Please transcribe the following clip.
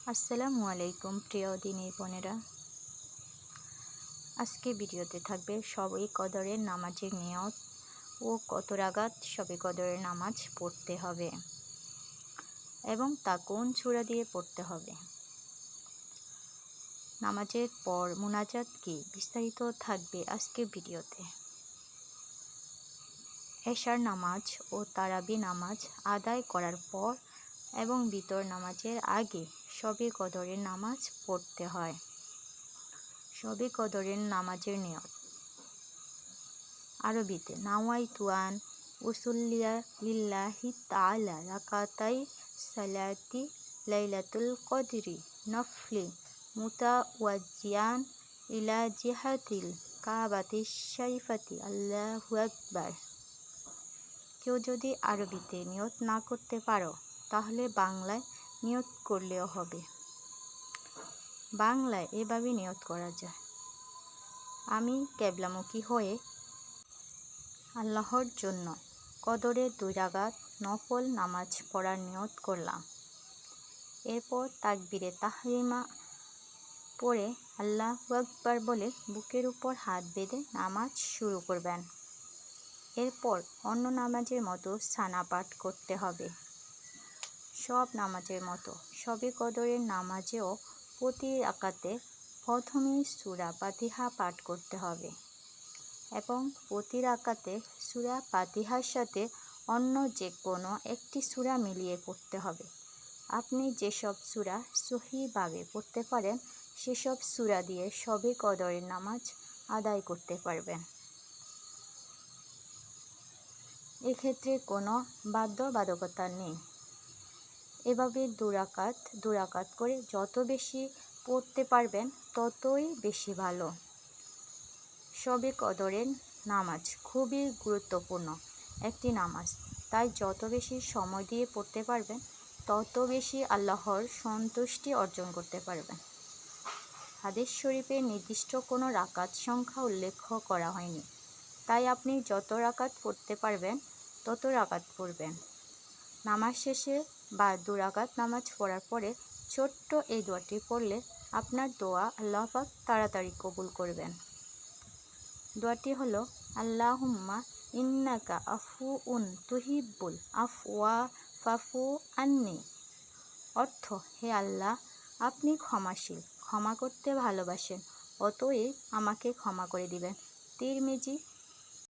আসসালামু আলাইকুম প্রিয় দিনী বোনেরা। আজকে ভিডিওতে থাকবে শবে কদরের নামাজের নিয়ত ও কত রাকাত শবে কদরের নামাজ পড়তে হবে এবং তা কোন সূরা দিয়ে পড়তে হবে। নামাজের পর মুনাজাত কি, বিস্তারিত থাকবে আজকের ভিডিওতে। এশার নামাজ ও তারাবি নামাজ আদায় করার পর এবং বিতর নামাজের আগে শবে কদরের নামাজ পড়তে হয়। শবে কদরের নামাজের নিয়ত। আরবিতে নাওয়াইতু আন উসল্লিয়া লিল্লাহি তাআলা রাকাতাই সালাতি লাইলাতুল কদরি নফলি মুতাওয়াজ্জিয়ান ইলা জিহাতিল কাবাতিশ শরীফাতি আল্লাহু আকবার। কেউ যদি আরবিতে নিয়ত না করতে পারো তাহলে বাংলায় নিয়ত করলেও হবে। বাংলায় এভাবে নিয়ত করা যায়: আমি কিবলামুখী হয়ে আল্লাহর জন্য কদরের 2 রাকাত নফল নামাজ পড়ার নিয়ত করলাম। এরপর তাকবীরে তাহরিমা পড়ে আল্লাহু আকবার বলে বুকের উপর হাত বেঁধে নামাজ শুরু করবেন। এরপর অন্য নামাজের মতো সানা পাঠ করতে হবে। সব নামাজের মতো শবে কদরের নামাজেও প্রতি রাকাতে প্রথমেই সূরা ফাতিহা পাঠ করতে হবে এবং প্রতি রাকাতে সূরা ফাতিহার সাথে অন্য যে কোনো একটি সূরা মিলিয়ে পড়তে হবে। আপনি যেসব সূরা সহিভাবে পড়তে পারেন সেসব সূরা দিয়ে শবে কদরের নামাজ আদায় করতে পারবেন। এক্ষেত্রে কোনো বাধ্যবাধকতা নেই। এভাবে 2 রাকাত করে যত বেশি পড়তে পারবেন ততই বেশি ভালো। শবে কদরের নামাজ খুবই গুরুত্বপূর্ণ একটি নামাজ, তাই যত বেশি সময় দিয়ে পড়তে পারবেন তত বেশি আল্লাহর সন্তুষ্টি অর্জন করতে পারবেন। হাদিস শরীফে নির্দিষ্ট কোনো রাকাত সংখ্যা উল্লেখ করা হয়নি, তাই আপনি যত রাকাত পড়তে পারবেন তত রাকাত পড়বেন। নামাজ শেষে বা 2 রাকাত নামাজ পড়ার পরে ছোট্ট এই দোয়াটি পড়লে আপনার দোয়া আল্লাহ পাক তাড়াতাড়ি কবুল করবেন। দোয়াটি হলো আল্লাহুম্মা ইন্নাকা আফুউন তুহিব্বুল আফওয়া ফাফু আন্নি। অর্থ: হে আল্লাহ, আপনি ক্ষমাশীল, ক্ষমা করতে ভালোবাসেন, অতএব আমাকে ক্ষমা করে দিবেন। তিরমিজি